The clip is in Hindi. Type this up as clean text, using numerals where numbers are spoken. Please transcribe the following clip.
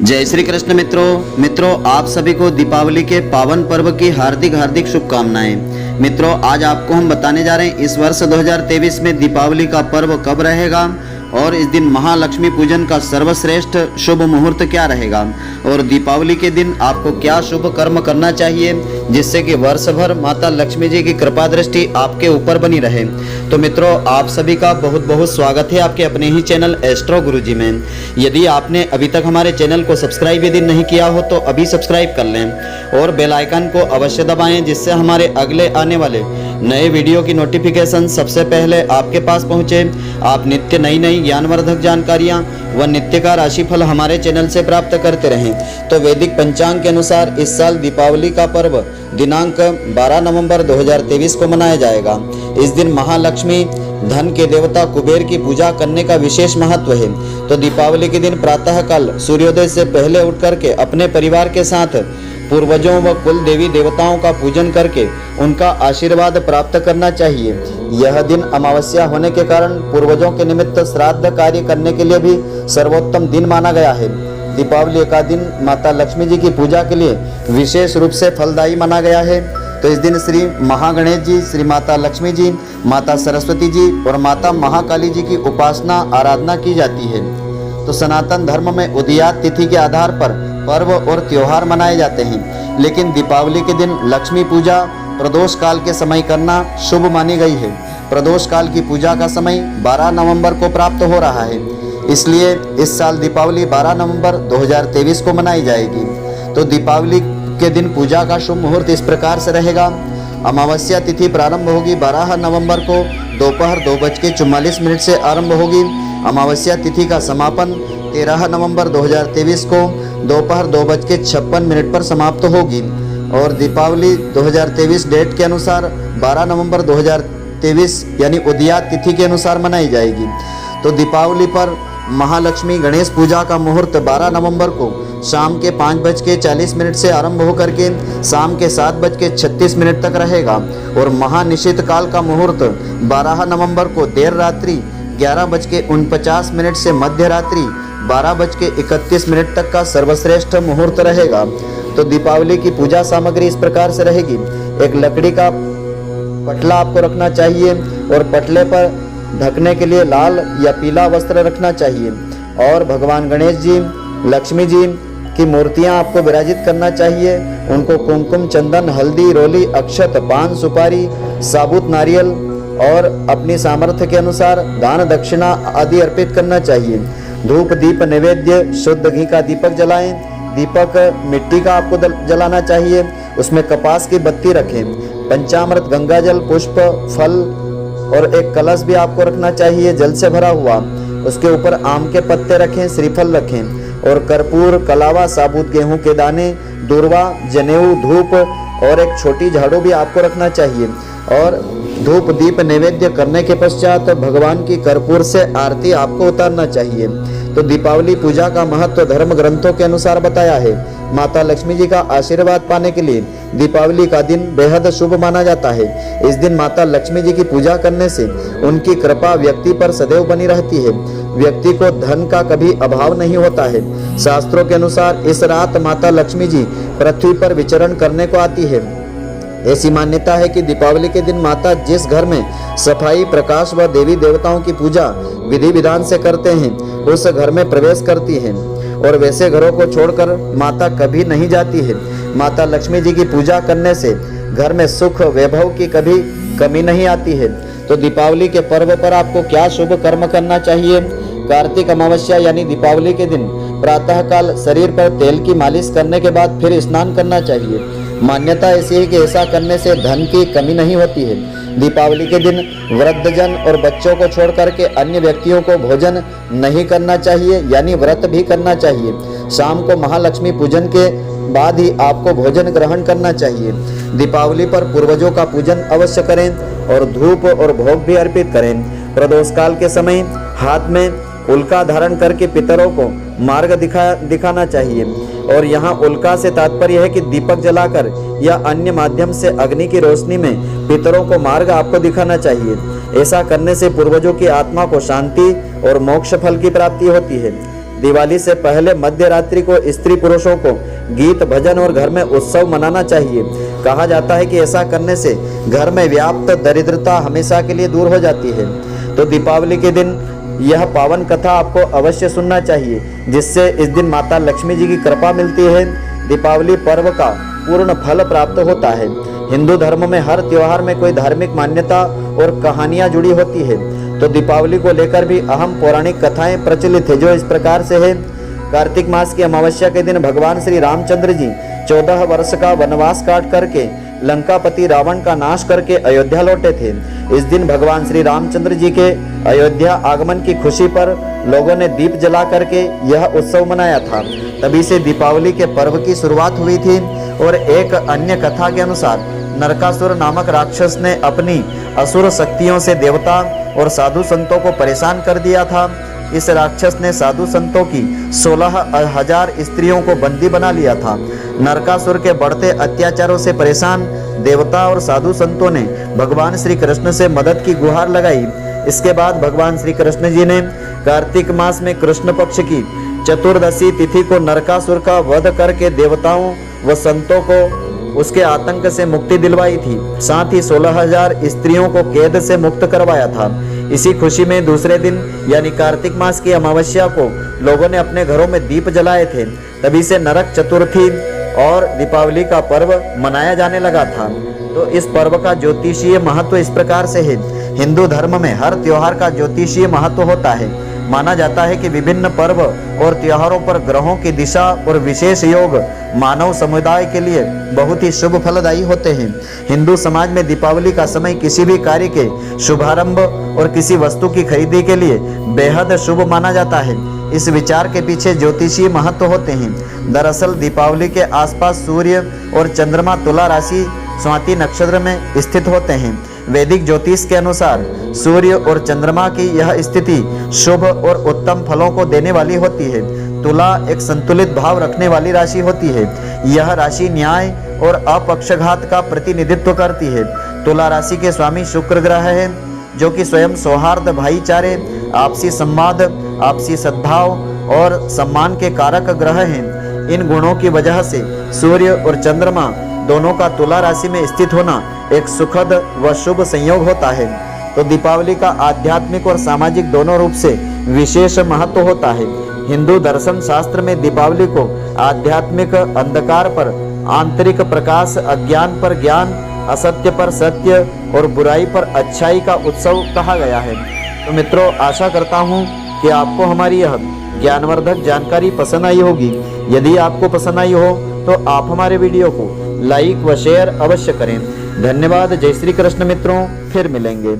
जय श्री कृष्ण मित्रों आप सभी को दीपावली के पावन पर्व की हार्दिक शुभकामनाएं। मित्रों, आज आपको हम बताने जा रहे हैं इस वर्ष 2023 में दीपावली का पर्व कब रहेगा और इस दिन महालक्ष्मी पूजन का सर्वश्रेष्ठ शुभ मुहूर्त क्या रहेगा और दीपावली के दिन आपको क्या शुभ कर्म करना चाहिए जिससे कि वर्ष भर माता लक्ष्मी जी की कृपा दृष्टि आपके ऊपर बनी रहे। तो मित्रों, आप सभी का बहुत बहुत स्वागत है आपके अपने ही चैनल एस्ट्रो गुरुजी में। यदि आपने अभी तक हमारे चैनल को सब्सक्राइब यदि नहीं किया हो तो अभी सब्सक्राइब कर लें और बेल आइकन को अवश्य दबाएं जिससे हमारे अगले आने वाले नए वीडियो की नोटिफिकेशन सबसे पहले आपके पास पहुंचे। आप नित्य नई ज्ञानवर्धक जानकारियां व नित्य का राशिफल हमारे चैनल से प्राप्त करते रहें। तो वैदिक पंचांग के अनुसार इस साल दीपावली का पर्व दिनांक 12 नवंबर 2023 को मनाया जाएगा। इस दिन महालक्ष्मी धन के देवता कुबेर की पूजा करने का विशेष महत्व है। तो दीपावली के दिन प्रातः काल सूर्योदय से पहले उठ करके अपने परिवार के साथ पूर्वजों व कुल देवी देवताओं का पूजन करके उनका आशीर्वाद प्राप्त करना चाहिए। यह दिन अमावस्या होने के कारण पूर्वजों के निमित्त श्राद्ध कार्य करने के लिए भी सर्वोत्तम दिन माना गया है। दीपावली का दिन माता लक्ष्मी जी की पूजा के लिए विशेष रूप से फलदायी माना गया है। तो इस दिन श्री महागणेश जी, श्री माता लक्ष्मी जी, माता सरस्वती जी और माता महाकाली जी की उपासना आराधना की जाती है। तो सनातन धर्म में उदयात तिथि के आधार पर पर्व और त्योहार मनाए जाते हैं, लेकिन दीपावली के दिन लक्ष्मी पूजा प्रदोष काल के समय करना शुभ मानी गई है। प्रदोष काल की पूजा का समय 12 नवंबर को प्राप्त हो रहा है, इसलिए इस साल दीपावली 12 नवंबर 2023 को मनाई जाएगी। तो दीपावली के दिन पूजा का शुभ मुहूर्त इस प्रकार से रहेगा। अमावस्या तिथि प्रारंभ होगी 12 नवंबर को दोपहर 2:44 से आरंभ होगी। अमावस्या तिथि का समापन 13 नवंबर 2023 को दोपहर 2:56 पर समाप्त होगी और दीपावली 2023 डेट के अनुसार 12 नवंबर 2023 यानी उदयात तिथि के अनुसार मनाई जाएगी। तो दीपावली पर महालक्ष्मी गणेश पूजा का मुहूर्त 12 नवंबर को शाम के 5:40 से आरंभ होकर के शाम के 7:36 तक रहेगा और महानिशित काल का मुहूर्त 12 नवंबर को देर रात्रि 11:49 से मध्य रात्रि 12:31 तक का सर्वश्रेष्ठ मुहूर्त रहेगा। तो दीपावली की पूजा सामग्री इस प्रकार से रहेगी। एक लकड़ी का पटला आपको रखना चाहिए और पटले पर ढकने के लिए लाल या पीला वस्त्र रखना चाहिए और भगवान गणेश जी, लक्ष्मी जी की मूर्तियां आपको विराजित करना चाहिए। उनको कुमकुम, चंदन, हल्दी, रोली, अक्षत, पान, सुपारी, साबुत नारियल और अपनी सामर्थ्य के अनुसार दान दक्षिणा आदि अर्पित करना चाहिए। धूप, दीप, नैवेद्य, शुद्ध घी का दीपक जलाएं। दीपक मिट्टी का आपको जलाना चाहिए, उसमें कपास की बत्ती रखें। पंचामृत, गंगाजल, पुष्प, फल और एक कलश भी आपको रखना चाहिए जल से भरा हुआ। उसके ऊपर आम के पत्ते रखें, श्रीफल रखें और कर्पूर, कलावा, साबुत गेहूं के दाने, दूर्वा, जनेऊ, धूप और एक छोटी झाड़ू भी आपको रखना चाहिए। और धूप दीप नैवेद्य करने के पश्चात भगवान की कर्पूर से आरती आपको उतारना चाहिए। तो दीपावली पूजा का महत्व धर्म ग्रंथों के अनुसार बताया है। माता लक्ष्मी जी का आशीर्वाद पाने के लिए दीपावली का दिन बेहद शुभ माना जाता है। इस दिन माता लक्ष्मी जी की पूजा करने से उनकी कृपा व्यक्ति पर सदैव बनी रहती है। व्यक्ति को धन का कभी अभाव नहीं होता है। शास्त्रों के अनुसार इस रात माता लक्ष्मी जी पृथ्वी पर विचरण करने को आती है। ऐसी मान्यता है कि दीपावली के दिन माता जिस घर में सफाई, प्रकाश व देवी देवताओं की पूजा विधि विधान से करते हैं उस घर में प्रवेश करती हैं और वैसे घरों को छोड़कर माता कभी नहीं जाती है। माता लक्ष्मी जी की पूजा करने से घर में सुख वैभव की कभी कमी नहीं आती है। तो दीपावली के पर्व पर आपको क्या शुभ कर्म करना चाहिए? कार्तिक अमावस्या यानी दीपावली के दिन प्रातः काल शरीर पर तेल की मालिश करने के बाद फिर स्नान करना चाहिए। मान्यता ऐसी है कि ऐसा करने से धन की कमी नहीं होती है। दीपावली के दिन वृद्धजन और बच्चों को छोड़ करके अन्य व्यक्तियों को भोजन नहीं करना चाहिए, यानी व्रत भी करना चाहिए। शाम को महालक्ष्मी पूजन के बाद ही आपको भोजन ग्रहण करना चाहिए। दीपावली पर पूर्वजों का पूजन अवश्य करें और धूप और भोग भी अर्पित करें। प्रदोष काल के समय हाथ में उल्का धारण करके पितरों को मार्ग दिखाना चाहिए और यहाँ उल्का से तात्पर्य है कि दीपक जलाकर या अन्य माध्यम से अग्नि की रोशनी में पितरों को मार्ग आपको दिखाना चाहिए। ऐसा करने से पूर्वजों की आत्मा को शांति और मोक्ष फल की प्राप्ति होती है। दिवाली से पहले मध्य रात्रि को स्त्री पुरुषों को गीत भजन और घर में उत्सव मनाना चाहिए। कहा जाता है कि ऐसा करने से घर में व्याप्त दरिद्रता हमेशा के लिए दूर हो जाती है। तो दीपावली के दिन यह पावन कथा आपको अवश्य सुनना चाहिए, जिससे इस दिन माता लक्ष्मी जी की कृपा मिलती है। दीपावली पर्व का पूर्ण फल प्राप्त होता है। हिंदू धर्म में हर त्योहार में कोई धार्मिक मान्यता और कहानियां जुड़ी होती है। तो दीपावली को लेकर भी अहम पौराणिक कथाएं प्रचलित है, जो इस प्रकार से है। कार्तिक मास की अमावस्या के दिन भगवान श्री रामचंद्र जी 14 वर्ष का वनवास काट करके लंकापति रावण का नाश करके अयोध्या लौटे थे। इस दिन भगवान श्री रामचंद्र जी के अयोध्या आगमन की खुशी पर लोगों ने दीप जला करके यह उत्सव मनाया था। तभी से दीपावली के पर्व की शुरुआत हुई थी। और एक अन्य कथा के अनुसार नरकासुर नामक राक्षस ने अपनी असुर शक्तियों से देवता और साधु संतों को परेशान कर दिया था। इस राक्षस ने साधु संतों की 16,000 स्त्रियों को बंदी बना लिया था। नरकासुर के बढ़ते अत्याचारों से परेशान देवता और साधु संतों ने भगवान श्री कृष्ण से मदद की गुहार लगाई। इसके बाद भगवान श्री कृष्ण जी ने कार्तिक मास में कृष्ण पक्ष की चतुर्दशी तिथि को नरकासुर का वध करके देवताओं व संतों को उसके आतंक से मुक्ति दिलवाई थी। साथ ही 16,000 स्त्रियों को कैद से मुक्त करवाया था। इसी खुशी में दूसरे दिन यानी कार्तिक मास की अमावस्या को लोगों ने अपने घरों में दीप जलाए थे। तभी से नरक चतुर्थी और दीपावली का पर्व मनाया जाने लगा था। तो इस पर्व का ज्योतिषीय महत्व इस प्रकार से है। हिंदू धर्म में हर त्योहार का ज्योतिषीय महत्व होता है। माना जाता है कि विभिन्न पर्व और त्योहारों पर ग्रहों की दिशा और विशेष योग मानव समुदाय के लिए बहुत ही शुभ फलदायी होते हैं। हिंदू समाज में दीपावली का समय किसी भी कार्य के शुभारंभ और किसी वस्तु की खरीदी के लिए बेहद शुभ माना जाता है। इस विचार के पीछे ज्योतिषीय महत्व होते हैं। दरअसल दीपावली के आसपास सूर्य और चंद्रमा तुला राशि स्वाति नक्षत्र में स्थित होते हैं। वैदिक ज्योतिष के अनुसार सूर्य और चंद्रमा की यह स्थिति शुभ और उत्तम फलों को देने वाली होती है। तुला एक संतुलित भाव रखने वाली राशि होती है। यह राशि न्याय और अपक्षघात का प्रतिनिधित्व करती है। तुला राशि के स्वामी शुक्र ग्रह है, जो कि स्वयं सौहार्द, भाईचारे, आपसी संवाद, आपसी सद्भाव और सम्मान के कारक ग्रह हैं। इन गुणों की वजह से सूर्य और चंद्रमा दोनों का तुला राशि में स्थित होना एक सुखद व शुभ संयोग होता है। तो दीपावली का आध्यात्मिक और सामाजिक दोनों रूप से विशेष महत्व होता है। हिंदू दर्शन शास्त्र में दीपावली को आध्यात्मिक अंधकार पर आंतरिक प्रकाश, अज्ञान पर ज्ञान, असत्य पर सत्य और बुराई पर अच्छाई का उत्सव कहा गया है। तो मित्रों, आशा करता हूँ कि आपको हमारी यह ज्ञानवर्धक जानकारी पसंद आई होगी। यदि आपको पसंद आई हो तो आप हमारे वीडियो को लाइक व शेयर अवश्य करें। धन्यवाद। जय श्री कृष्ण मित्रों, फिर मिलेंगे।